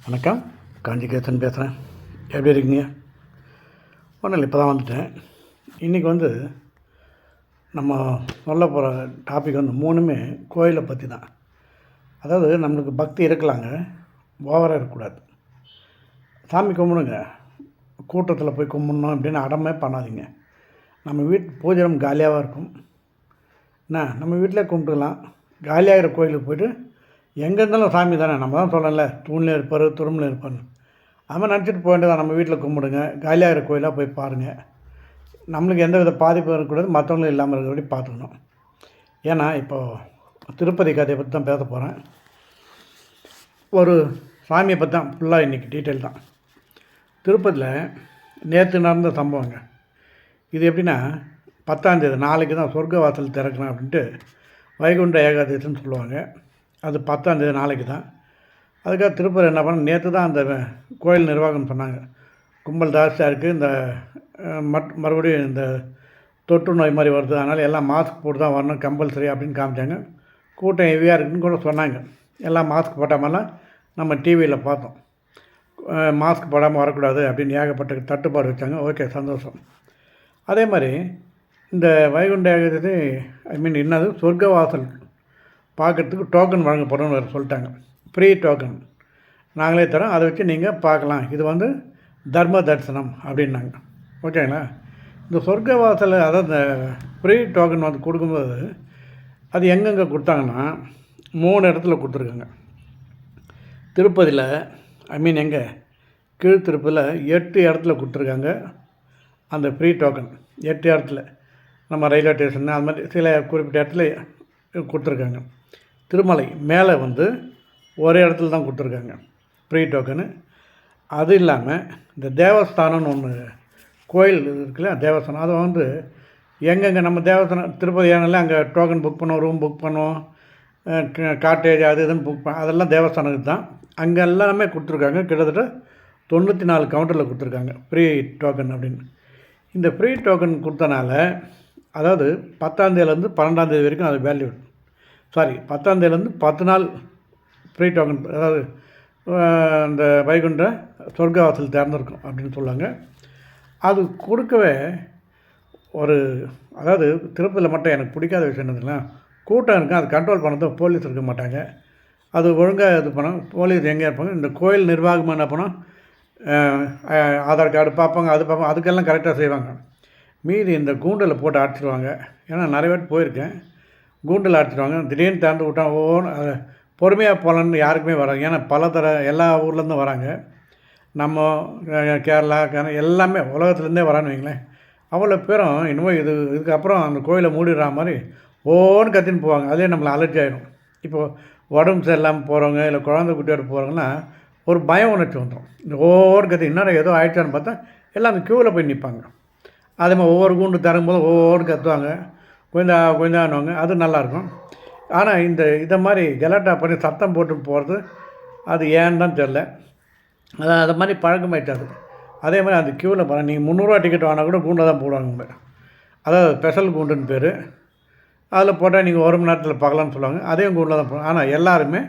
வணக்கம். காஞ்சிகேசன் பேசுகிறேன். எப்படி இருக்கீங்க? ஒன்றும் இல்லை, இப்போ தான் வந்துட்டேன். இன்றைக்கி நம்ம சொல்ல போகிற டாபிக் மூணுமே கோயிலை பற்றி தான். அதாவது நம்மளுக்கு பக்தி இருக்கலாங்க, ஓவராக இருக்கக்கூடாது. சாமி கும்பிடுங்க, கூட்டத்தில் போய் கும்பிடணும் அப்படின்னு அடமே பண்ணாதீங்க. நம்ம வீட்டு பூஜை ரூம் காலியாகவும் இருக்கும். நம்ம வீட்டிலே கும்பிட்டுக்கலாம். காலியாகிற கோயிலுக்கு போய்ட்டு எங்கே இருந்தாலும் சாமி தானே, நம்ம தான் சொல்லலை தூணில் இருப்பார் துரும்பில் இருப்பார்னு. அது மாதிரி நினச்சிட்டு போக வேண்டியதான். நம்ம வீட்டில் கும்பிடுங்க, காலியாகிற கோயிலாக போய் பாருங்கள். நம்மளுக்கு எந்த வித பாதிப்பும் இருக்கக்கூடாது, மற்றவங்களும் இல்லாமல் இருக்கிறபடி பார்த்துக்கணும். ஏன்னா இப்போது திருப்பதி கதையை பற்றி தான் பேச போகிறேன். ஒரு சாமியை பற்றி தான் ஃபுல்லாக இன்றைக்கி டீட்டெயில் தான். திருப்பதியில் நேற்று நடந்த சம்பவங்க இது. எப்படின்னா 10ஆம் தேதி நாளைக்கு தான் சொர்க்க வாசல் திறக்கணும் அப்படின்ட்டு வைகுண்ட ஏகாதசின்னு சொல்லுவாங்க. அது 10ஆம் தேதி நாளைக்கு தான். அதுக்காக திருப்பதி என்ன பண்ண, நேற்று தான் அந்த கோயில் நிர்வாகம் சொன்னாங்க, கும்பல் ஜாஸ்தியாக இருக்குது, இந்த மறுபடியும் இந்த தொற்று நோய் மாதிரி வருது, அதனால் எல்லாம் மாஸ்க் போட்டு தான் வரணும் கம்பல்சரி அப்படின்னு காமிச்சாங்க. கூட்டம் ஹெவியாக இருக்குதுன்னு கூட சொன்னாங்க. எல்லாம் மாஸ்க் போட்டாமலாம் நம்ம டிவியில் பார்த்தோம். மாஸ்க் போடாமல் வரக்கூடாது அப்படின்னு ஏகப்பட்ட தட்டுப்பாடு வச்சாங்க. ஓகே, சந்தோஷம். அதே மாதிரி இந்த வைகுண்ட ஏகாதசி என்னது சொர்க்க வாசல் பார்க்குறதுக்கு டோக்கன் வழங்கப்படும்னு சொல்லிட்டாங்க. ஃப்ரீ டோக்கன் நாங்களே தரோம், அதை வச்சு நீங்கள் பார்க்கலாம். இது தர்ம தரிசனம் அப்படின்னாங்க. ஓகேங்களா? இந்த சொர்க்க வாசல், அதாவது இந்த ஃப்ரீ டோக்கன் கொடுக்கும்போது அது எங்கெங்கே கொடுத்தாங்கன்னா 3 இடத்துல கொடுத்துருக்காங்க. திருப்பதியில் எங்கே கீழ் திருப்பதியில் 8 இடத்துல கொடுத்துருக்காங்க அந்த ஃப்ரீ டோக்கன். 8 இடத்துல நம்ம ரயில்வே ஸ்டேஷன் அது மாதிரி சில குறிப்பிட்ட இடத்துல கொடுத்துருக்காங்க. திருமலை மேலே ஒரே இடத்துல தான் கொடுத்துருக்காங்க ஃப்ரீ டோக்கனு. அது இல்லாமல் இந்த தேவஸ்தானம்னு ஒன்று கோயில் இருக்குல்ல, தேவஸ்தானம், அதை எங்கெங்கே நம்ம தேவஸ்தானம் திருப்பதி ஏனால அங்கே டோக்கன் புக் பண்ணுவோம், ரூம் புக் பண்ணுவோம், காட்டேஜ் அது இதுன்னு புக் அதெல்லாம் தேவஸ்தானத்துக்கு தான். அங்கே எல்லாமே கொடுத்துருக்காங்க. கிட்டத்தட்ட 94 கவுண்டரில் கொடுத்துருக்காங்க ஃப்ரீ டோக்கன் அப்படின்னு. இந்த ஃப்ரீ டோக்கன் கொடுத்தனால, அதாவது 10ஆம் தேதியிலேருந்து 12ஆம் தேதி வரைக்கும் அது வேல்யூ. 10ஆம் தேதியிலேருந்து 10 நாள் ஃப்ரீ டோக்கன், அதாவது இந்த வைகுண்ட சொர்க்கவாசல் திறந்துருக்கும் அப்படின்னு சொல்லுவாங்க. அது கொடுக்கவே அதாவது திருப்பதியில் மட்டும் எனக்கு பிடிக்காத விஷயம் என்னதுன்னா, கூட்டம் இருக்கும், அது கண்ட்ரோல் பண்ணது போலீஸ் இருக்க மாட்டாங்க. அது ஒழுங்காக இது பண்ணோம். போலீஸ் எங்கே இருப்பாங்க, இந்த கோயில் நிர்வாகம் என்ன பண்ணோம், ஆதார் கார்டு பார்ப்பாங்க, அது பார்ப்பாங்க, அதுக்கெல்லாம் கரெக்டாக செய்வாங்க. மீதி இந்த கூண்டில் போட்டு அடிச்சிடுவாங்க. ஏன்னா நிறைய பேர் போயிருக்கேன், கூண்டில் அடிச்சிடுவாங்க. திடீர்னு திறந்து விட்டால் பொறுமையாக போகலான்னு யாருக்குமே வராங்க. ஏன்னா எல்லா ஊர்லேருந்து வராங்க. நம்ம கேரளா எல்லாமே உலகத்துலேருந்தே வரான்னு வைங்களேன். அவ்வளோ பேரும் இன்னமும் இதுக்கப்புறம் அந்த கோயிலை மூடிடுற மாதிரி ஓன்னு கத்தின்னு போவாங்க. அதே நம்மளை அலர்ஜி ஆகிடும். இப்போது உடம்பு சரியில்லாமல் போகிறவங்க, இல்லை குழந்தை குட்டியோட போகிறவங்கன்னா ஒரு பயம் உணர்ச்சி வந்துடும். இந்த ஒவ்வொரு கத்தி இன்னும் ஏதோ ஆயிடுச்சான்னு பார்த்தா எல்லாம் அந்த க்யூவில் போய் நிற்பாங்க. அதே மாதிரி ஒவ்வொரு கூண்டு தரும்போது ஒவ்வொரு கத்துவாங்க, கொஞ்சான்னுவாங்க. அது நல்லாயிருக்கும். ஆனால் இதை மாதிரி கலாட்டா பண்ணி சத்தம் போட்டு போகிறது அது ஏன்னு தான் தெரில. அதை மாதிரி பழக்கமாயிட்டாது. அதே மாதிரி அந்த க்யூவில் போகிறேன், நீங்கள் 300 டிக்கெட் வாங்கினா கூட கூண்டில் தான் போடுவாங்க. அதாவது ஸ்பெஷல் கூண்டுன்னு பேர். அதில் போட்டால் நீங்கள் 1 மணி நேரத்தில் பார்க்கலான்னு சொல்லுவாங்க. அதே கூண்டில் தான் போடுவாங்க. ஆனால் எல்லாருமே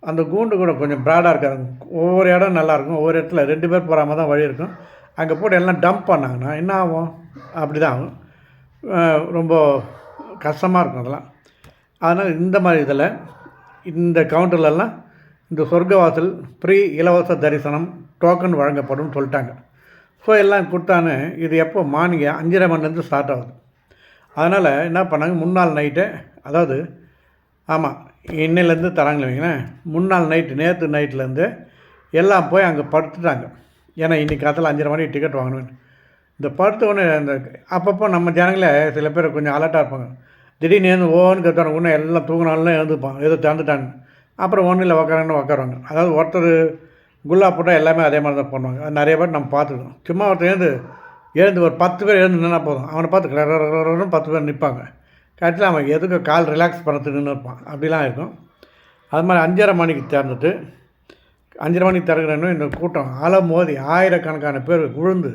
அந்த கூண்டு கூட கொஞ்சம் ப்ராடாக இருக்காது. ஒவ்வொரு இடம் நல்லாயிருக்கும், ஒவ்வொரு இடத்துல 2 பேர் போகிற மாதிரி தான் வழி இருக்கும். அங்கே போட்டு எல்லாம் டம்ப் பண்ணாங்கன்னா என்ன ஆகும், அப்படி தான் ஆகும். ரொம்ப கஷ்டமாக இருக்கும் அதெல்லாம். அதனால் இந்த மாதிரி இதில் இந்த கவுண்டர்லலாம் இந்த சொர்க்கவாசல் ஃப்ரீ இலவச தரிசனம் டோக்கன் வழங்கப்படும் சொல்லிட்டாங்க. ஸோ எல்லாம் கொடுத்தானே. இது எப்போ மார்னிங் 5:30 மணிலேருந்து ஸ்டார்ட் ஆகுது. அதனால் என்ன பண்ணாங்க, முன்னாள் நைட்டே, அதாவது ஆமாம் இன்னிலேருந்து தராங்களே வைங்களேன், முன்னாள் நைட்டு நேற்று நைட்லேருந்து எல்லாம் போய் அங்கே படுத்துட்டாங்க. ஏன்னா இன்றைக்கி காலத்தில் 5:30 மணிக்கு டிக்கெட் வாங்கணும். இந்த படுத்தவொடனே இந்த அப்பப்போ நம்ம ஜனங்களே சில பேர் கொஞ்சம் அலர்ட்டாக இருப்பாங்க. திடீர்னு எழுந்து ஓன்னு கற்றுவாங்க. இன்னும் எல்லாம் தூங்கினாலும் எழுந்துப்பான், ஏதோ திறந்துட்டாங்க. அப்புறம் ஒன்றும் இல்லை உக்காருவாங்க. அதாவது ஒருத்தர் குல்லா போட்டால் எல்லாமே அதே மாதிரி தான் பண்ணுவாங்க. அது நிறைய பேர் நம்ம பார்த்துக்கணும். சும்மா ஒருத்தர் எழுந்து ஒரு 10 பேர் எழுந்து நின்னா போதும், அவனை பார்த்து 10 பேர் நிற்பாங்க. கரெக்டாக அவன் எதுக்கு கால் ரிலாக்ஸ் பண்ணுறதுக்கு நின்று இருப்பான். அப்படிலாம் இருக்கும். அது மாதிரி 5:30 மணிக்கு திறந்துட்டு 5:30 மணிக்கு திறக்கிறேன்னு இந்த கூட்டம் அலை மோதி ஆயிரக்கணக்கான பேர் விழுந்து,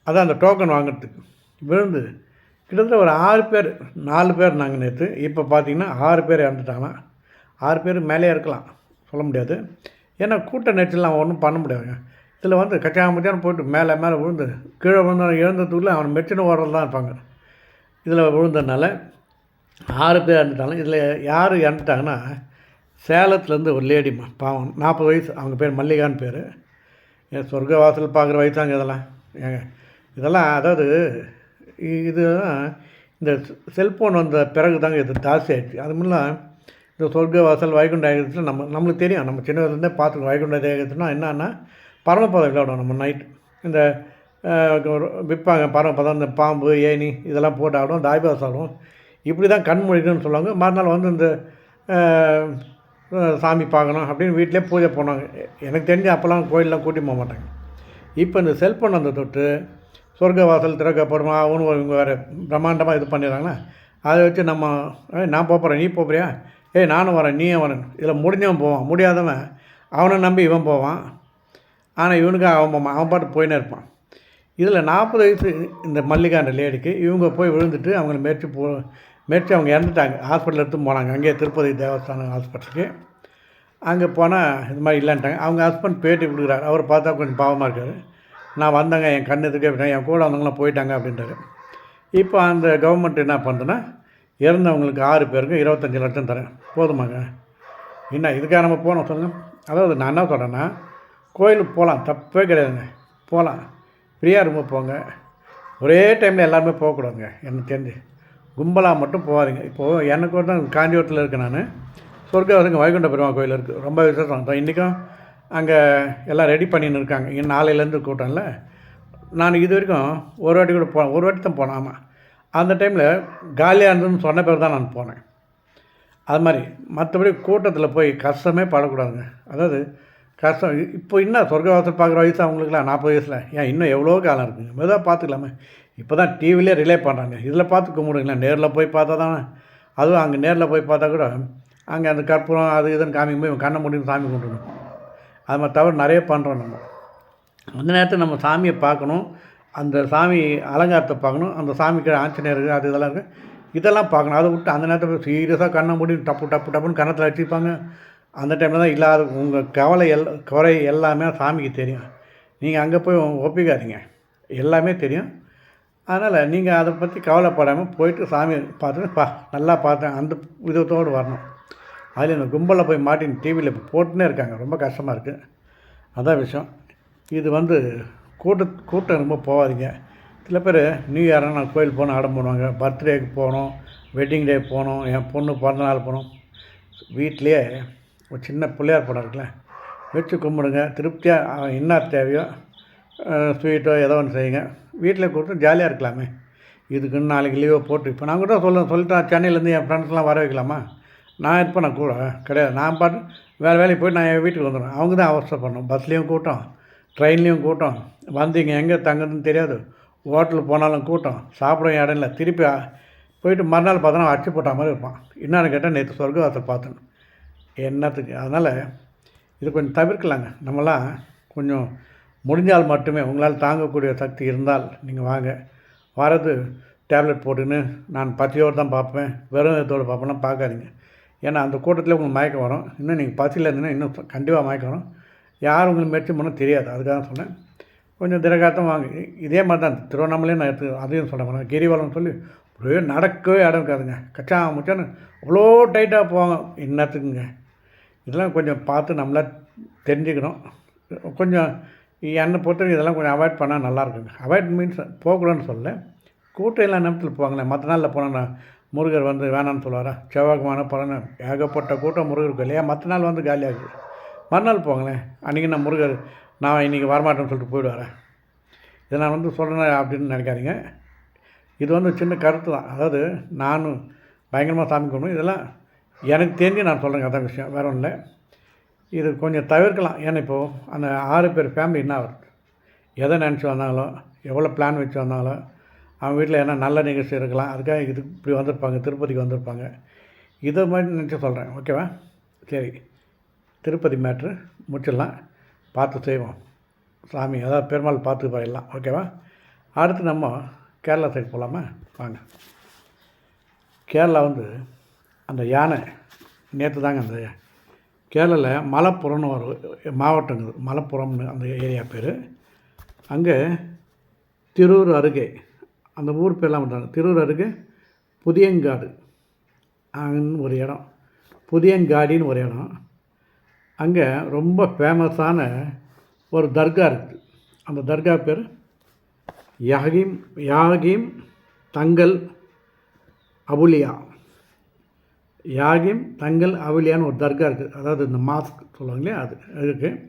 அதான் அந்த டோக்கன் வாங்குறதுக்கு விழுந்து கிட்டத்தட்ட ஒரு 6 பேர் 4 பேர் நாங்கள் நேற்று. இப்போ பார்த்திங்கன்னா 6 பேர் இறந்துட்டாங்கன்னா 6 பேர் மேலே இருக்கலாம், சொல்ல முடியாது. ஏன்னா கூட்ட நெரிசல்லாம் ஒன்றும் பண்ண முடியாதுங்க. இதில் வந்து கச்சாமச்சான்னு போய்ட்டு மேலே மேலே விழுந்து கீழே விழுந்து எழுந்ததுக்குள்ளே அவன் மெச்சின்னு ஓடுறது தான் இருப்பாங்க. இதில் விழுந்ததுனால 6 பேர் இறந்துட்டாங்க. இதில் யார் இறந்துட்டாங்கன்னா, சேலத்துலேருந்து ஒரு லேடிம்மா பாவம் 40 வயசு, அவங்க பேர் மல்லிகான்னு பேர். ஏன் சொர்க்க வாசல் பார்க்குற வயசாங்க இதெல்லாம். ஏங்க இதெல்லாம் அதாவது இதுதான் இந்த செல்ஃபோன் வந்த பிறகு தாங்க இது ஜாஸ்தி ஆகிடுச்சு. அது முன்னெலாம் இந்த சொர்க்க வாசல் வைகுண்ட ஏகத்தில் நம்மளுக்கு தெரியும். நம்ம சின்ன வயசுலேருந்தே பார்த்துக்கோம். வைகுண்ட ஏகத்துனா என்னன்னா பரமபதம் விளையாடுவோம் நம்ம நைட்டு. இந்த விற்பாங்க பரமபதம், இந்த பாம்பு ஏணி இதெல்லாம் போட்டு ஆடுவோம், தாய்பாஸ் ஆடுவோம். இப்படி தான் கண் முழிக்கணும்னு சொல்லுவாங்க. மறுநாள் வந்து இந்த சாமி பார்க்கணும் அப்படின்னு வீட்டிலே பூஜை பண்ணுவாங்க. எனக்கு தெரிஞ்சு அப்போல்லாம் கோயிலெலாம் கூட்டி போக மாட்டாங்க. இப்போ இந்த செல்ஃபோன் வந்த தொட்டு சொர்க்க வாசல் திறக்கப்படுமா அவனு இவங்க வேறு பிரம்மாண்டமாக இது பண்ணிடுறாங்கன்னா, அதை வச்சு நம்ம நான் போகிறேன் நீ போகிறியா, நானும் வரேன் நீயும் வரேன். இதில் முடிஞ்சவன் போவான், முடியாதவன் அவனை நம்பி இவன் போவான். ஆனால் இவனுக்கு அவன் பாட்டு போயினே இருப்பான். இதில் 40 வயசு இந்த மல்லிகான்ற லேடிக்கு இவங்க போய் விழுந்துட்டு அவங்கள மேய்ச்சி அவங்க இறந்துட்டாங்க. ஹாஸ்பிட்டல் எடுத்து போனாங்க. அங்கேயே திருப்பதி தேவஸ்தானம் ஹாஸ்பிட்டலுக்கு. அங்கே போனால் இது மாதிரி இல்லைன்ட்டாங்க. அவங்க ஹஸ்பண்ட் பேட்டி கொடுக்குறாரு. அவர் பார்த்தா கொஞ்சம் பாவமாக இருக்கார். நான் வந்தேங்க, என் கண் எதுக்கே விட்டேன், என் கூட வந்தவங்களாம் போயிட்டாங்க அப்படின்றாரு. இப்போ அந்த கவர்மெண்ட் என்ன பண்ணுறதுன்னா, இறந்தவங்களுக்கு 6 பேருக்கு 25 லட்சம் தரேன், போதுமாங்க? என்ன இதுக்காக நம்ம போனோம் சொல்லுங்கள்? அதாவது நான் என்ன சொல்கிறேன்னா, கோயிலுக்கு போகலாம், தப்பே கிடையாதுங்க, போகலாம், ஃப்ரீயாக ரொம்ப போங்க. ஒரே டைமில் எல்லாருமே போகக்கூடாதுங்க. எனக்கு தெரிஞ்சு கும்பலாக மட்டும் போகாதீங்க. இப்போது எனக்கு ஒரு தான் காஞ்சிபுரத்தில் இருக்கேன் நான். சொர்க்கவாசங்க வைகுண்ட பெருமாள் கோயில் இருக்குது, ரொம்ப விசேஷம். இன்றைக்கும் அங்கே எல்லாம் ரெடி பண்ணின்னு இருக்காங்க. இங்கே நாளையிலேருந்து கூட்டம்ல. நான் இது வரைக்கும் ஒரு வாட்டி கூட ஒரு வாட்டி தான் போனேன். ஆமாம், அந்த டைமில் காலியாக இருந்ததுன்னு சொன்ன பேர் தான் நான் போனேன். அது மாதிரி மற்றபடி கூட்டத்தில் போய் கஷ்டமே படக்கூடாதுங்க. அதாவது கஷ்டம் இப்போ இன்னும் சொர்க்கவாசல் பார்க்குற வயசு அவங்களுக்குலாம் 40 வயசில் ஏன் இன்னும் எவ்வளோ காலம் இருக்குங்க. மெதுவாக பார்த்துக்கலாமே. இப்போ தான் டிவிலே ரிலே பண்ணுறாங்க. இதில் பார்த்து கும்பிடுங்களா, நேரில் போய் பார்த்தா தானே. அதுவும் அங்கே நேரில் போய் பார்த்தா கூட அங்கே அந்த கற்பூரம் அது இதுன்னு காமிக்கும் போய் கண்ணை முடியும் சாமி கும்பிடணும். அது மாதிரி தவிர நிறைய பண்ணுறோம் நம்ம. அந்த நேரத்தில் நம்ம சாமியை பார்க்கணும், அந்த சாமி அலங்காரத்தை பார்க்கணும், அந்த சாமிக்கு ஆஞ்சநேயர் இருக்குது அது இதெல்லாம் இருக்குது, இதெல்லாம் பார்க்கணும். அதை விட்டு அந்த நேரத்தில் சீரியஸாக கண்ணை முடியும் டப்புன்னு கன்னத்தில் வச்சுப்பாங்க. அந்த டைமில் தான் இல்லாத உங்கள் குறை எல்லாமே சாமிக்கு தெரியும். நீங்கள் அங்கே போய் ஒப்பிக்காதீங்க, எல்லாமே தெரியும். அதனால் நீங்கள் அதை பற்றி கவலைப்படாமல் போயிட்டு சாமி பார்த்துட்டு நல்லா பார்த்தேன் அந்த விதத்தோடு வரணும். அதில் இந்த கும்பலில் போய் மாட்டின்னு டிவியில் இப்போ போட்டுன்னே இருக்காங்க, ரொம்ப கஷ்டமாக இருக்குது. அதான் விஷயம். இது வந்து கூட்டம் ரொம்ப போகாதீங்க. சில பேர் நியூ இயர்னா நான் கோயில் போகணும் அடம் பண்ணுவாங்க, பர்த்டேக்கு போகணும், வெட்டிங் டே போகணும், என் பொண்ணு பிறந்தநாள் போகணும். வீட்டிலையே ஒரு சின்ன பிள்ளையார் படம் இருக்குல்ல, வச்சு கும்பிடுங்க. திருப்தியாக என்ன தேவையோ ஸ்வீட்டோ ஏதோ ஒன்று செய்யுங்க. வீட்டில் கொடுத்து ஜாலியாக இருக்கலாமே. இதுக்குன்னு நாளைக்கு லீவை போட்டு இப்போ நான் கூட சொல்லிட்டேன் சென்னையிலேருந்து என் ஃப்ரெண்ட்ஸ்லாம் வர வைக்கலாமா? நான் இருப்பேன், நான் கூட கிடையாது. நான் பாட்டு வேறு வேலைக்கு போய்ட்டு நான் என் வீட்டுக்கு வந்துடுவேன். அவங்க தான் அவசரப்படணும். பஸ்லேயும் கூட்டம், ட்ரெயின்லேயும் கூட்டம், வந்தீங்க எங்கே தங்குறதுன்னு தெரியாது, ஹோட்டலுக்கு போனாலும் கூட்டம், சாப்பிட இடம் இல்லை. திருப்பி போயிட்டு மறுநாள் பார்த்தோன்னா அடிச்சு போட்ட மாதிரி இருப்பான். என்னன்னு கேட்டால் நேற்று சொர்க்கவாசல் பார்த்தேன் என்னத்துக்கு. அதனால் இது கொஞ்சம் தவிர்க்கலாங்க. நம்மளாம் கொஞ்சம் முடிஞ்சால் மட்டுமே, உங்களால் தாங்கக்கூடிய சக்தி இருந்தால் நீங்கள் வாங்க. வரது டேப்லெட் போட்டுன்னு நான் பசியோடு தான் பார்ப்பேன், வெறும் இதோடு பார்ப்பேன்னா பார்க்காதீங்க. ஏன்னா அந்த கூட்டத்தில் உங்களுக்கு மயக்கம் வரும். இன்னும் நீங்கள் பசியில் இருந்தீங்கன்னா இன்னும் கண்டிப்பாக மயக்கம் வரும். யார் உங்களுக்கு முயற்சி பண்ண தெரியாது. அதுக்காக தான் சொன்னேன். கொஞ்சம் திரகாத்தம் வாங்க. இதே மாதிரி தான் திருவண்ணாமலையும் நான் அதையும் சொல்ல போனேன். கிரிவலம் சொல்லி ஒரே நடக்கவே இடம் இருக்காதுங்க. கச்சா முச்சான்னு அவ்வளோ டைட்டாக போவாங்க. என்னத்துக்குங்க. இதெல்லாம் கொஞ்சம் பார்த்து நம்மளா தெரிஞ்சுக்கணும். கொஞ்சம் என்னை பொறுத்தவரைக்கும் இதெல்லாம் கொஞ்சம் அவாய்ட் பண்ணால் நல்லாயிருக்குங்க. அவாய்ட் மீன்ஸ் போகக்கூடாதுன்னு சொல்லலை, கூட்டம் எல்லா நேரத்தில் போவாங்களே. மற்ற நாளில் போனால் முருகர் வந்து வேணான்னு சொல்லுவாரா? செவ்வாய்க்குமான பலனை ஏகப்பட்ட கூட்டம் முருகருக்கு இல்லையா? மற்ற நாள் வந்து காலியாகுது. மறுநாள் போங்களேன். அன்றைக்கி நான் முருகர் நான் இன்றைக்கி வரமாட்டேன்னு சொல்லிட்டு போயிடுவாரேன். இதை நான் வந்து சொல்கிறேன் அப்படின்னு நினைக்காதீங்க. இது வந்து சின்ன கருத்து தான். அதாவது நானும் பயங்கரமாக சாமி கும்பிடுவேன். இதெல்லாம் எனக்கு தெரிஞ்சு நான் சொல்கிறேங்க, அதான் விஷயம், வேறு ஒன்றும் இல்லை. இது கொஞ்சம் தவிர்க்கலாம். ஏன்னா இப்போது அந்த 6 பேர் ஃபேமிலி என்ன ஆகுது, எதை நினச்சி வந்தாலும், எவ்வளோ பிளான் வச்சு வந்தாலும், அவங்க வீட்டில் என்ன நல்ல நிகழ்ச்சி இருக்கலாம், அதுக்காக இது இப்படி வந்திருப்பாங்க, திருப்பதிக்கு வந்திருப்பாங்க. இதை மாதிரி நினச்சி சொல்கிறேன். ஓகேவா? சரி, திருப்பதி மேட்ரு முடிச்சிடலாம், பார்த்து செய்வோம். சாமி அதாவது பெருமாள் பார்த்து போயிடலாம். ஓகேவா? அடுத்து நம்ம கேரளா சைடு போகலாமா? வாங்க. கேரளா வந்து அந்த யானை நேற்று தாங்க அந்த கேரளாவில் மலப்புரம்னு ஒரு மாவட்டங்கள், மலப்புரம்னு அந்த ஏரியா பேர். அங்கே திருவூர் அருகே, அந்த ஊர் பேர்லாம் பண்ணுறாங்க, திருவூர் அருகே புதியங்காடு ஒரு இடம், புதியங்காடின்னு ஒரு இடம். அங்கே ரொம்ப ஃபேமஸான ஒரு தர்கா இருக்குது. அந்த தர்கா பேர் யாகிம் தங்கல் அவுலியா. யாகிம் தங்கல் அவுலியான்னு ஒரு தர்கா இருக்குது. அதாவது இந்த மாஸ்க் சொல்லுவாங்க இல்லையா, அது இருக்குது.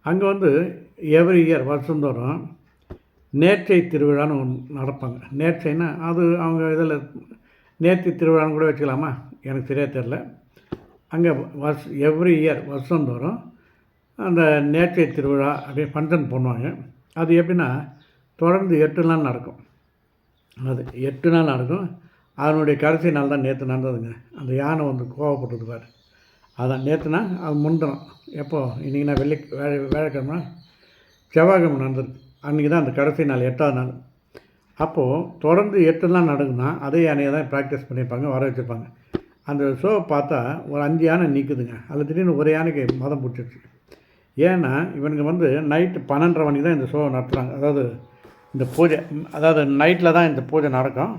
அங்கே வந்து எவ்ரி இயர் வருஷந்தோறும் நேர்ச்சை திருவிழான்னு ஒன்று நடப்பாங்க. நேர்ச்சைன்னா அது அவங்க இதில் நேர்த்தி திருவிழான்னு கூட வச்சுக்கலாமா, எனக்கு சரியாக தெரில. அங்கே எவ்ரி இயர் வருஷந்தோறும் அந்த நேர்ச்சை திருவிழா அப்படியே ஃபங்க்ஷன் பண்ணுவாங்க. அது எப்படின்னா தொடர்ந்து 8 நாள் நடக்கும். அது 8 நாள் நடக்கும். அதனுடைய கடைசி நாள் தான் நேற்று நடந்ததுங்க. அந்த யானை வந்து கோவப்பட்டது பாரு, அதான் நேற்றுனா அது முந்தினம். எப்போ இன்றைக்கினா வேலைக்கிழமை செவ்வாய்க்கிழமை நடந்திருக்கு. அன்றைக்கி தான் அந்த கடைசி நாள், 8ஆவது நாள். அப்போது தொடர்ந்து 8 நாள் நடக்குதுன்னா அதே யானையை தான் ப்ராக்டிஸ் பண்ணியிருப்பாங்க, வர வச்சுருப்பாங்க. அந்த ஷோவை பார்த்தா ஒரு 5 யானை நிற்குதுங்க. அதில் திடீர்னு ஒரு யானைக்கு மதம் பிடிச்சிருச்சு. ஏன்னா இவனுங்க வந்து நைட்டு 12:30 மணிக்கு தான் இந்த ஷோவை நடத்துகிறாங்க. அதாவது இந்த பூஜை, அதாவது நைட்டில் தான் இந்த பூஜை நடக்கும்.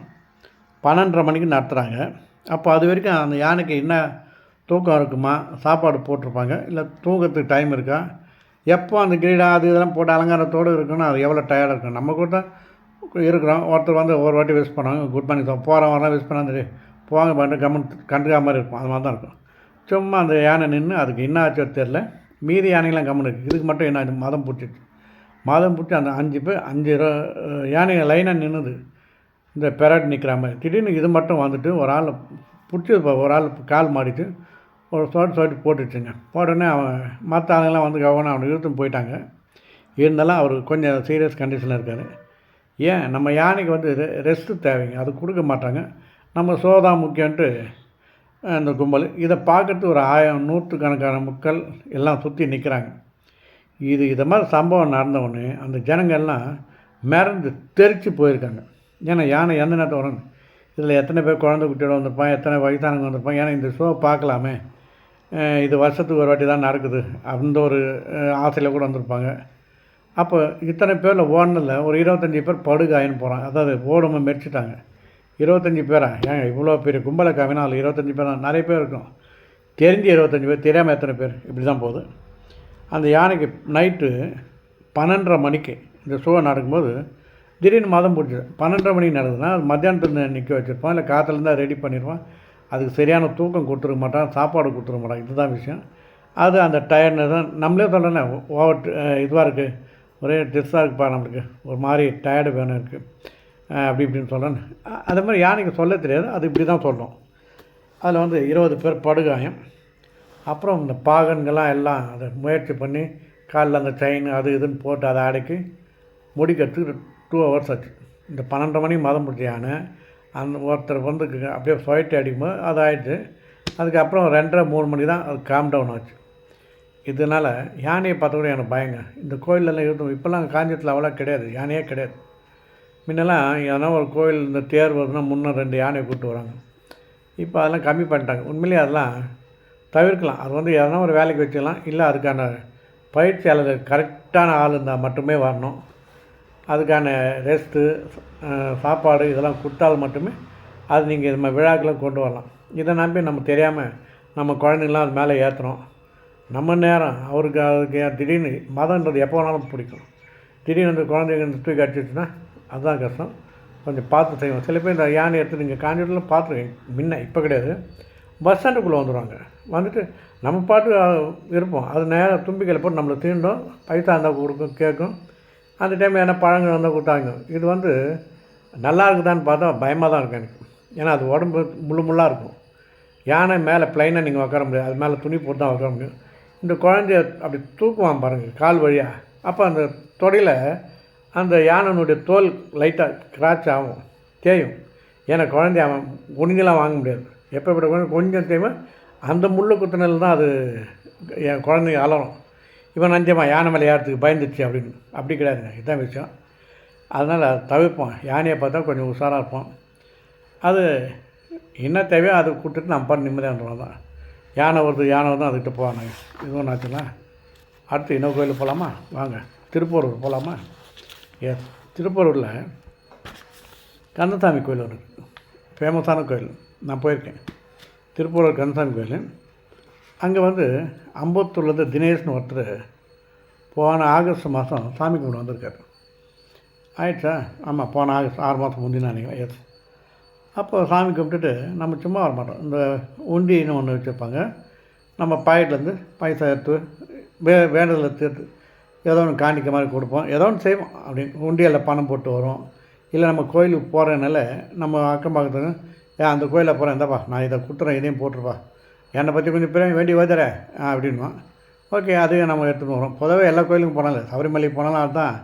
12:30 மணிக்கு நடத்துகிறாங்க. அப்போ அது வரைக்கும் அந்த யானைக்கு என்ன தூக்கம் இருக்குமா, சாப்பாடு போட்டிருப்பாங்க, இல்லை தூக்கத்துக்கு டைம் இருக்கா, எப்போ அந்த கிரீடா அது இதெல்லாம் போட்டு அலங்காரத்தோடு இருக்குன்னா அது எவ்வளோ டயர்டாக இருக்கும். நம்ம கூட இருக்கிறோம், ஒருத்தர் வந்து ஒரு வாட்டி விஷ் பண்ணுவாங்க, குட் மார்னிங் சார், போகிறவங்க வரலாம் விஷ் பண்ணால் போவாங்க பண்ணிட்டு கண்டுக்காம மாதிரி இருக்கும். அது மாதிரி தான் இருக்கும். சும்மா அந்த யானை நின்று அதுக்கு என்ன ஆச்சோ தெரில, மீதி யானைகள்லாம் கம்மன் இருக்குது. இதுக்கு மட்டும் என்ன மதம் பிடிச்சிச்சு. மதம் பிடிச்சி அந்த 5 யானைகள் லைனாக நின்றுது, இந்த பெரட் நிற்கிற மாதிரி. திடீர்னு இது மட்டும் வந்துட்டு ஒரு ஆள் பிடிச்சி, ஒரு ஆள் கால் மாடிட்டு ஒரு சொட்டு போட்டுச்சுங்க. போட்டோடனே அவன் மற்ற ஆளுங்கெல்லாம் வந்து கவனம் அவனை இழுத்துன்னு போயிட்டாங்க. இருந்தாலும் அவர் கொஞ்சம் சீரியஸ் கண்டிஷனில் இருக்கார். ஏன் நம்ம யானைக்கு வந்து ரெஸ்ட்டு தேவைங்க, அது கொடுக்க மாட்டாங்க. நம்ம சோதா முக்கியன்ட்டு அந்த கும்பல் இதை பார்க்கறது ஒரு 1000 நூற்றுக்கணக்கான மக்கள் எல்லாம் சுற்றி நிற்கிறாங்க. இதை மாதிரி சம்பவம் நடந்தவுடனே அந்த ஜனங்கள்லாம் மிரண்டு தெரிச்சு போயிருக்காங்க. ஏன்னா யானை எந்த நேரத்தை வரணும், இதில் எத்தனை பேர் குழந்தை குட்டியோட வந்திருப்பான், எத்தனை வயசானவங்க வந்திருப்பான். ஏன்னா இந்த ஷோ பார்க்கலாமே, இது வருஷத்துக்கு ஒரு வாட்டி தான் நடக்குது, அந்த ஒரு ஆசையில் கூட வந்திருப்பாங்க. அப்போ இத்தனை பேரில் ஓடினதில் ஒரு 25 பேர் படுகாயின்னு போகிறாங்க. அதாவது ஓடும்போது மெரிச்சிட்டாங்க. 25 பேரா? ஏங்க இவ்வளோ பெரிய கும்பலை காமினா அதில் 25 பேர் தான், நிறைய பேர் இருக்கும். தெரிஞ்சு 25 பேர், தெரியாமல் எத்தனை பேர், இப்படி தான் போகுது. அந்த யானைக்கு நைட்டு 12:30 மணிக்கு இந்த ஷோ நடக்கும்போது திடீர்னு மதம் பிடிச்சிது. 12:30 மணிக்கு நடக்குதுன்னா அது மத்தியானத்துலேருந்து நிற்க வச்சுருப்பான், இல்லை காற்றுலேருந்து ரெடி பண்ணிடுவான். அதுக்கு சரியான தூக்கம் கொடுத்துருக்க மாட்டான், சாப்பாடு கொடுத்துருக்க மாட்டான். இதுதான் விஷயம். அது அந்த டயர்ட்னு தான் நம்மளே சொல்லலை, ஓவர் இதுவாக இருக்குது, ஒரே ட்ரெஸ்ஸாக இருக்குப்பா, நம்மளுக்கு ஒரு மாதிரி டயர்டு வேணும் இருக்குது அப்படி இப்படின்னு சொல்கிறேன். அதே மாதிரி யானைக்கு சொல்ல தெரியாது, அது இப்படி தான் சொல்லும். அதில் வந்து 20 பேர் படுகாயம். அப்புறம் இந்த பாகன்கள்லாம் எல்லாம் அதை முயற்சி பண்ணி காலில் அந்த செயின் அது இதுன்னு போட்டு அதை அடக்கி முடிக்கிறதுக்கு 2 ஹவர்ஸ் ஆச்சு. இந்த 12:30 மணிக்கு மதம் பிடிச்ச யானை அந்த ஒருத்தர் வந்து அப்படியே ஃபைட்டு அடிக்கும்போது அது ஆயிடுச்சு. அதுக்கப்புறம் 2:30-3 மணி தான் அது காம் டவுன் ஆச்சு. இதனால் யானையை பார்த்த கூட எனக்கு பயங்க. இந்த கோயிலெல்லாம் இருக்கும், இப்போல்லாம் காஞ்சிபுரத்தில் அவ்வளோ கிடையாது, யானையே கிடையாது. முன்னெல்லாம் எதனா ஒரு கோயில் இந்த தேர் வருதுன்னா முன்னே 2 யானையை கூப்பிட்டு வராங்க. இப்போ அதெல்லாம் கம்மி பண்ணிட்டாங்க. உண்மையிலேயே அதெல்லாம் தவிர்க்கலாம். அது வந்து எதனா ஒரு வேலைக்கு வச்சுக்கலாம், இல்லை அதுக்கான பயிற்சியாளர் கரெக்டான ஆள் இருந்தால் மட்டுமே வரணும். அதுக்கான ரெஸ்ட்டு சாப்பாடு இதெல்லாம் கொடுத்தால் மட்டுமே அது நீங்கள் இது மாதிரி விழாக்கெல்லாம் கொண்டு வரலாம். இதை நம்பி நம்ம தெரியாமல் நம்ம குழந்தைங்களாம் அது மேலே ஏற்றுறோம். நம்ம நேரம் அவருக்கு அதுக்கு திடீர்னு மதன்றது எப்போ வேணாலும் பிடிக்கும். திடீர்னு அந்த குழந்தைங்க தூக்கி அடிச்சிச்சுன்னா அதுதான் கஷ்டம். கொஞ்சம் பார்த்து செய்வோம். சில பேர் இந்த யானை எடுத்து நீங்கள் காஞ்சிபுரத்தில் பார்த்துருக்கீங்க, முன்ன இப்போ கிடையாது, பஸ் ஸ்டாண்டுக்குள்ளே வந்துடுவாங்க. வந்துட்டு நம்ம பாட்டு இருப்போம், அது நேராக தும்பிக்கையில் போட்டு நம்மளை தீண்டும், பைசா இருந்தால் கொடுக்கும், கேட்கும். அந்த டைம் என்ன பழங்கள் இருந்தால் கொடுத்தாங்க. இது வந்து நல்லா இருக்குதான்னு பார்த்தா பயமாக தான் இருக்கும் எனக்கு. ஏன்னா அது உடம்பு முள்ளாக இருக்கும். யானை மேலே ப்ளைனாக நீங்கள் உட்கார முடியாது, அது மேலே துணி போட்டு தான் உட்கார முடியும். இந்த குழந்தைய அப்படி தூக்குவான் பாருங்கள் கால் வழியாக. அப்போ அந்த தொடையில் அந்த யானைனுடைய தோல் லைட்டாக கிராச் ஆகும், தேயும். ஏன்னா குழந்தைய அவன் ஒழுங்கெல்லாம் வாங்க முடியாது. எப்போ குழந்தை கொஞ்சம் தேவை, அந்த முள்ளு குத்துனல் தான் அது என் குழந்தைங்க அலறும். இவன் நஞ்சமா யானை மேலே ஏறத்துக்கு பயந்துச்சு அப்படின்னு. அப்படி கிடையாதுங்க, இதுதான் விஷயம். அதனால் தவிர்ப்போம். யானையை பார்த்தா கொஞ்சம் உஷாராக இருப்போம். அது என்ன தேவையோ அதை கொடுத்துட்டு நம்ம பாட்டு நிம்மதியாக தான். யானை வருது அதுக்கிட்ட போவாங்க. இது ஒன்று ஆச்சுங்களா. அடுத்து இன்னொரு கோயிலுக்கு போகலாமா? வாங்க, திருப்பூரூர் போகலாமா? எஸ், திருப்பூரூரில் கந்தசாமி கோயில் ஒன்று இருக்குது, ஃபேமஸான கோயில். நான் போயிருக்கேன். திருப்பூரூர் கந்தசாமி கோயில். அங்கே வந்து அம்பத்தூர்லேருந்து தினேஷ்னு ஒருத்தர் போன ஆகஸ்ட் மாதம் சாமி கும்பிட வந்திருக்காரு. ஆயிடுச்சா? ஆமாம், போன ஆகஸ்ட் 6 மாதம் முந்தின நினைக்கிறேன். எஸ். அப்போ சாமி கும்பிட்டுட்டு நம்ம சும்மா வர மாட்டோம். இந்த உண்டின்னு ஒன்று வச்சுருப்பாங்க. நம்ம பாக்கெட்லேருந்து பைசா எடுத்து வேண்டதில் தீர்த்து ஏதோ ஒன்று காணிக்க மாதிரி கொடுப்போம், ஏதோ ஒன்று செய்வோம். அப்படின்னு உண்டியலில் பணம் போட்டு வரும். இல்லை நம்ம கோயிலுக்கு போகிறதுனால நம்ம அக்கம் பக்கத்துக்கு அந்த கோயிலில் போகிறேன், இந்தாப்பா நான் இதை கொடுத்துறேன், இதையும் போட்டுருப்பா, என்னை பற்றி கொஞ்சம் பேர் வேண்டி வைத்தர அப்படின்வோம். ஓகே, அதையும் நம்ம எடுத்துகிட்டு வரோம். பொதுவாக எல்லா கோயிலுக்கும் போனாலும், சபரிமலைக்கு போனாலும் அதுதான்,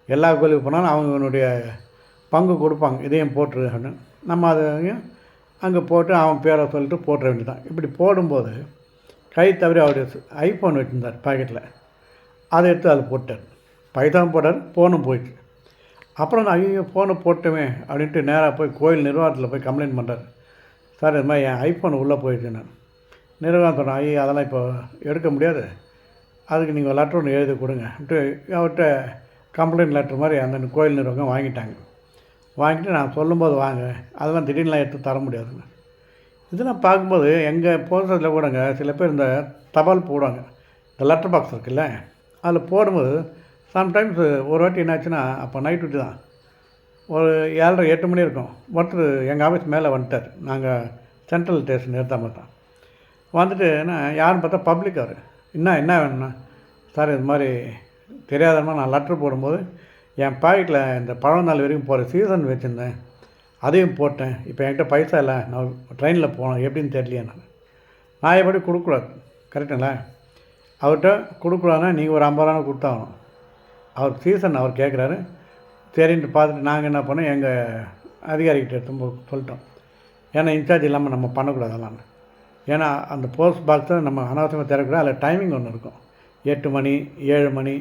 எல்லா கோயிலுக்கு போனாலும் அவங்களுடைய பங்கு கொடுப்பாங்க, இதையும் போட்டுரு அப்படின்னு. நம்ம அதையும் அங்கே போட்டு அவன் பேரை சொல்லிட்டு போட்டுற வேண்டியதான். இப்படி போடும்போது கை தவறி அவருடைய ஐஃபோன் வச்சுருந்தார் பாக்கெட்டில், அதை எடுத்து அதில் போட்டார். பைசாவும் போட்டார், ஃபோனும் போயிடுச்சு. அப்புறம் நான் ஐயோ ஃபோனை போட்டோமே அப்படின்ட்டு நேராக போய் கோயில் நிர்வாகத்தில் போய் கம்ப்ளைண்ட் பண்ணுறாரு. சார் இது மாதிரி என் ஐஃபோன் உள்ளே போயிடுச்சு. நான் நிர்வாகம் சொன்னேன், ஐயோ அதெல்லாம் இப்போ எடுக்க முடியாது, அதுக்கு நீங்கள் லெட்டர் ஒன்று எழுதி கொடுங்கன்ட்டு அவர்கிட்ட கம்ப்ளைண்ட் லெட்டர் மாதிரி அந்த கோயில் நிர்வாகம் வாங்கிட்டாங்க. வாங்கிட்டு நான் சொல்லும்போது வாங்க, அதெல்லாம் திடீர்னுலாம் எடுத்து தர முடியாதுங்க. இதெல்லாம் பார்க்கும்போது எங்கள் போஸ்டரில் கூடங்க சில பேர் இந்த தபால் போடுவாங்க, இந்த லெட்டர் பாக்ஸ் இருக்குல்ல, அதில் போடும்போது சம்டைம்ஸ் ஒரு வாட்டி என்னாச்சுன்னா, அப்போ நைட் விட்டு தான் ஒரு 7:30 8 மணி இருக்கும். ஒருத்தர் எங்கள் ஆஃபீஸ் மேலே வந்துட்டார். நாங்கள் சென்ட்ரல் ஸ்டேஷன் எடுத்தாமல் தான் வந்துட்டு, என்ன யாருன்னு பார்த்தா பப்ளிக். அவர் என்ன வேணும்னா, சார் இது மாதிரி தெரியாதமா நான் லெட்ரு போடும்போது என் பாக்கெட்டில் இந்த பழம் வரைக்கும் போகிற சீசன் வச்சுருந்தேன், அதையும் போட்டேன், இப்போ என்கிட்ட பைசா இல்லை, நான் ட்ரெயினில் போனேன், எப்படின்னு தெரியலையே. நான் எப்படி கொடுக்கூடாது, கரெக்டுங்களா? அவர்கிட்ட கொடுக்கூடாதுன்னா நீங்கள் ஒரு 50 ரூபா கொடுத்தாகணும். அவர் சீசன் அவர் கேட்குறாரு, சரின்ட்டு பார்த்துட்டு நாங்கள் என்ன பண்ணோம், எங்கள் அதிகாரிகிட்ட எடுத்து சொல்லிட்டோம். ஏன்னா இன்சார்ஜ் இல்லாமல் நம்ம பண்ணக்கூடாது அதெல்லாம். ஏன்னா அந்த போஸ்ட் பாக்ஸை நம்ம அனாவசியமாக திறக்கூடாது. அதில் டைமிங் ஒன்று இருக்கும், 8 மணி 7 மணி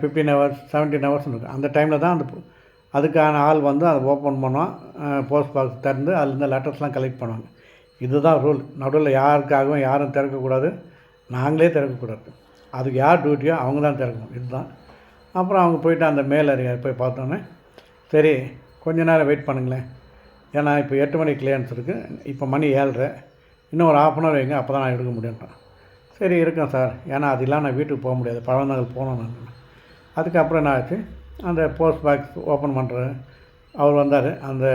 15 ஹவர்ஸ் 17 ஹவர்ஸ்னு இருக்கும். அந்த டைமில் தான் அதுக்கான ஆள் வந்து அதை ஓப்பன் பண்ணுவோம், போஸ்ட் பாக்ஸ் திறந்து அதுலேருந்து லெட்டர்ஸ்லாம் கலெக்ட் பண்ணுவாங்க. இதுதான் ரூல். நடுவில் யாருக்காகவும் யாரும் திறக்கக்கூடாது, நாங்களே திறக்கக்கூடாது. அதுக்கு யார் டியூட்டியோ அவங்க தான் திறக்கணும், இதுதான். அப்புறம் அவங்க போய்ட்டு அந்த மேலதிகாரி போய் பார்த்தோன்னே, சரி கொஞ்ச நேரம் வெயிட் பண்ணுங்களேன், ஏன்னா இப்போ 8 மணி கிளியரன்ஸ் இருக்குது, இப்போ மணி 7:30, இன்னும் ஒரு 1/2 hour வைங்க, அப்போ தான் நான் எடுக்க முடியும்ட்டான். சரி இருக்கேன் சார், ஏன்னா அது இல்லாமல் நான் வீட்டுக்கு போக முடியாது, பழந்தங்கள் போகணும் நான். அதுக்கப்புறம் என்ன ஆச்சு, அந்த போஸ்ட் பாக்ஸ் ஓப்பன் பண்ணுற அவர் வந்தார், அந்த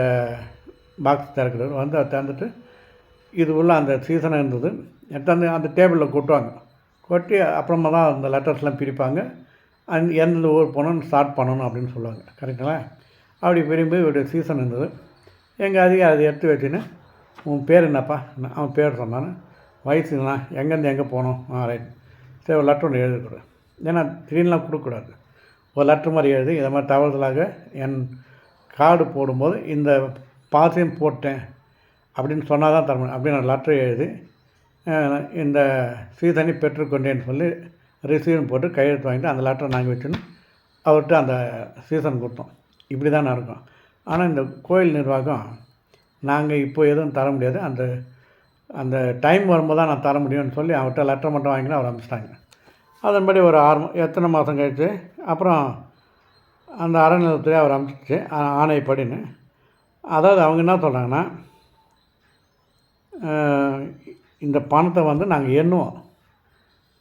பாக்ஸ் திறக்கிறது வந்து அதை திறந்துட்டு இது உள்ள அந்த சீசனாக இருந்தது எடுத்தாந்து அந்த டேபிளில் கொட்டுவாங்க. கொட்டி அப்புறமா தான் அந்த லெட்டர்ஸ்லாம் பிரிப்பாங்க, எந்தெந்த ஊர் போகணுன்னு ஸ்டார்ட் பண்ணணும் அப்படின்னு சொல்லுவாங்க, கரெக்டுங்களா? அப்படி விரும்பி இவருடைய சீசன் இருந்தது. எங்கள் அதிகாரி அதை எடுத்து வச்சுன்னு, உன் பேர் என்னப்பா? அவன் பேர் சொன்னான். வயசுங்கண்ணா, எங்கேருந்து எங்கே போகணும்? ரைட், சரி ஒரு லெட்டர் ஒன்று எழுதி கொடு. ஏன்னா திடீர்னுலாம் கொடுக்கக்கூடாது, ஒரு லெட்ரு மாதிரி எழுதி, இதை மாதிரி தவறுதலாக என் கார்டு போடும்போது இந்த பாஸையும் போட்டேன் அப்படின்னு சொன்னால் தான் தரணும் அப்படின்னு நான் லெட்ரு எழுதி இந்த சீசனை பெற்றுக்கொண்டேன்னு சொல்லி ரிசீவ்னு போட்டு கையெழுத்து வாங்கிட்டு அந்த லெட்டரை நாங்கள் வச்சுன்னு அவர்கிட்ட அந்த சீசன் கொடுத்தோம். இப்படி தான் நடக்கும். ஆனால் இந்த கோயில் நிர்வாகம் நாங்கள் இப்போ எதுவும் தர முடியாது, அந்த அந்த டைம் வரும்போது தான் நான் தர முடியும்னு சொல்லி அவர்கிட்ட லெட்டர் மட்டும் வாங்கினா அவர் அனுப்பிச்சிட்டாங்க. அதன்படி ஒரு 6 எத்தனை மாதம் கழிச்சு அப்புறம் அந்த அறநிலையத்துறை அவர் அனுப்பிச்சிச்சு ஆணைப்படின்னு. அதாவது அவங்க என்ன சொல்கிறாங்கன்னா, இந்த பணத்தை வந்து நாங்கள் எண்ணுவோம்,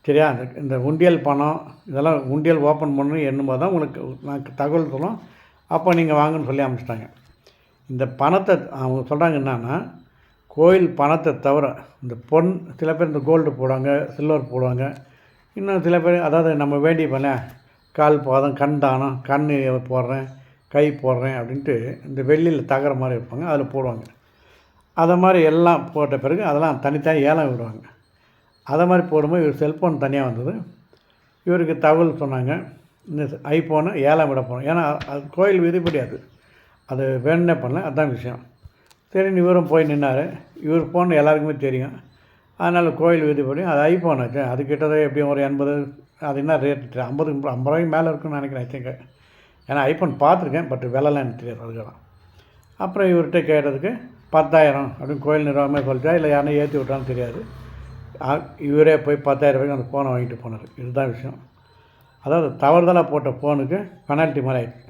சரியா? இந்த உண்டியல் பணம் இதெல்லாம் உண்டியல் ஓப்பன் பண்ணணும் எண்ணும்போது தான் உங்களுக்கு நாங்கள் தகவல் சொல்லுவோம், அப்போ நீங்கள் வாங்கன்னு சொல்லி அனுப்பிச்சிட்டாங்க. இந்த பணத்தை அவங்க சொல்கிறாங்க என்னன்னா, கோயில் பணத்தை தவிர இந்த பொன், சில பேர் இந்த கோல்டு போடுவாங்க, சில்வர் போடுவாங்க, இன்னும் சில பேர் அதாவது நம்ம வேண்டிய பண்ண கால் பாதம், கண் தானம், கண் போடுறேன், கை போடுறேன் அப்படின்ட்டு இந்த வெள்ளியில் தகர மாதிரி இருப்பாங்க, அதில் போடுவாங்க. அதை மாதிரி எல்லாம் போட்ட பிறகு அதெல்லாம் தனித்தனியாக ஏலம் விடுவாங்க. அதை மாதிரி போடும்போது இவர் செல்ஃபோன் தனியாக வந்தது. இவருக்கு தகவல் சொன்னாங்க, இந்த ஐஃபோனு ஏலம் விட போகிறோம். ஏன்னா அது கோயில் விதிப்படி அது வேணுன்னே பண்ணல, அதுதான் விஷயம். சரின்னு இவரும் போய் நின்னார். இவர் ஃபோன் எல்லாருக்குமே தெரியும், அதனால் கோயில் விதிப்படி அது ஐஃபோன் ஆச்சு. அது கிட்டத்தட்ட எப்படியும் ஒரு 80, அது என்ன ரேட்டு 50 ரூபாய்க்கு மேலே இருக்குன்னு நினைக்கிறேன், ஐ திங்க். ஏன்னா ஐஃபோன் பார்த்துருக்கேன், பட் விலைலாம் எனக்கு தெரியாது அதுக்கெல்லாம். அப்புறம் இவர்கிட்ட கேட்டதுக்கு 10,000 அப்படின்னு கோயில் நிர்வாகமே சொல்லிட்டா, இல்லை யாரும் ஏற்றி விட்டான்னு தெரியாது. இவரே போய் 10,000 ரூபாய்க்கு அந்த ஃபோனை வாங்கிட்டு போனார். இதுதான் விஷயம். அதாவது தவறுதலாக போட்ட ஃபோனுக்கு பெனால்ட்டி மாதிரி ஆயிடுச்சு.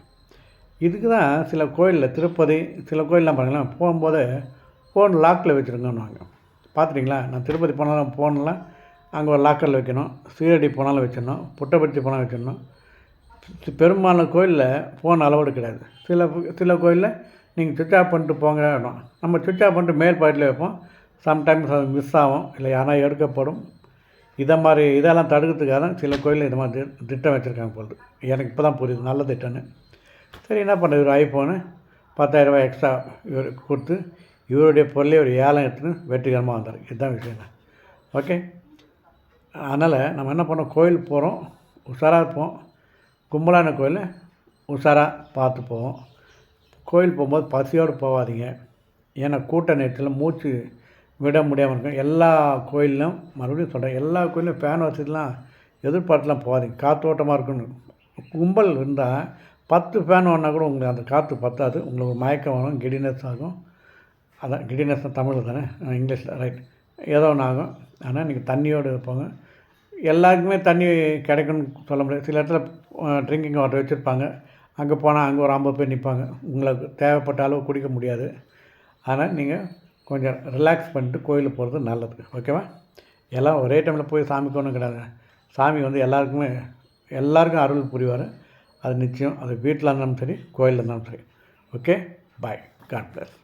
இதுக்கு தான் சில கோயிலில் திருப்பதி சில கோயிலெலாம் பாருங்களேன், போகும்போது ஃபோன் லாக்கில் வச்சுருங்கன்னுவாங்க. பார்த்துட்டிங்களா? நான் திருப்பதி போனாலும் ஃபோன்லாம் அங்கே ஒரு லாக்கரில் வைக்கணும், சீரடி போனாலும் வச்சிடணும், புட்டபர்த்தி போனாலும் வச்சிடணும். பெரும்பாலான கோயிலில் ஃபோன் அலோடு கிடையாது. சில கோயிலில் நீங்கள் சுவிட்ச் ஆஃப் பண்ணிட்டு போங்க. நம்ம சுவிட்ச் ஆஃப் பண்ணிட்டு மேல் பாக்கெட்டில் வைப்போம். சம்டைம்ஸ் அது மிஸ் ஆகும், இல்லை யாரா எடுக்கப்படும். இதெல்லாம் தடுக்கிறதுக்காக தான் சில கோயிலில் இது மாதிரி திட்டம் வச்சுருக்காங்க போல். எனக்கு இப்போ தான் புரியுது, நல்ல திட்டம்னு. சரி, என்ன பண்ணுறது, ஒரு ஐஃபோனு 10,000 ரூபாய் எக்ஸ்ட்ரா இவர் கொடுத்து இவருடைய பொருளே ஒரு ஏலம் எடுத்துன்னு வெற்றிகரமாக வந்தார். இதுதான் விஷயம். ஓகே, அதனால் நம்ம என்ன பண்ணோம், கோயில் போகிறோம், உஷாராக இருப்போம். கும்பலான கோயிலில் உஷாராக பார்த்து போவோம். கோயில் போகும்போது பசியோடு போகாதீங்க. ஏன்னா கூட்ட நேரத்தில் மூச்சு விட முடியாமல் இருக்கும். எல்லா கோயிலும் மறுபடியும் சொல்கிறேன், எல்லா கோயிலும் ஃபேன் வசதிலாம் எதிர்பார்த்துலாம் போகாதீங்க. காற்றோட்டமாக இருக்கணும். கும்பல் இருந்தால் 10 ஃபேன் ஓடினா கூட உங்களுக்கு அந்த காற்று பத்தாது. உங்களுக்கு மயக்கம் வரும், கிடினஸ் ஆகும். அதான் கிடினஸ் தமிழ் தானே, இங்கிலீஷில் ரைட், ஏதோ ஒன்று ஆகும். ஆனால் நீங்கள் தண்ணியோடு போங்க. எல்லாருக்குமே தண்ணி கிடைக்கும்னு சொல்ல முடியாது. சில இடத்துல ட்ரிங்கிங் வாட்டர் வச்சுருப்பாங்க. அங்கே போனால் அங்கே ஒரு 50 பேர் நிற்பாங்க. உங்களுக்கு தேவைப்பட்ட அளவு குடிக்க முடியாது. அதனால் நீங்கள் கொஞ்சம் ரிலாக்ஸ் பண்ணிட்டு கோயிலுக்கு போகிறது நல்லது. ஓகேவா? எல்லாம் ஒரே டைமில் போய் சாமிக்கு ஒன்றும் கிடையாது. சாமி வந்து எல்லாருக்கும் அருள் புரிவார். அது நிச்சயம். அது வீட்டில் இருந்தாலும் சரி, கோயிலில் இருந்தாலும் சரி. ஓகே, பாய், காட் பிளஸ்.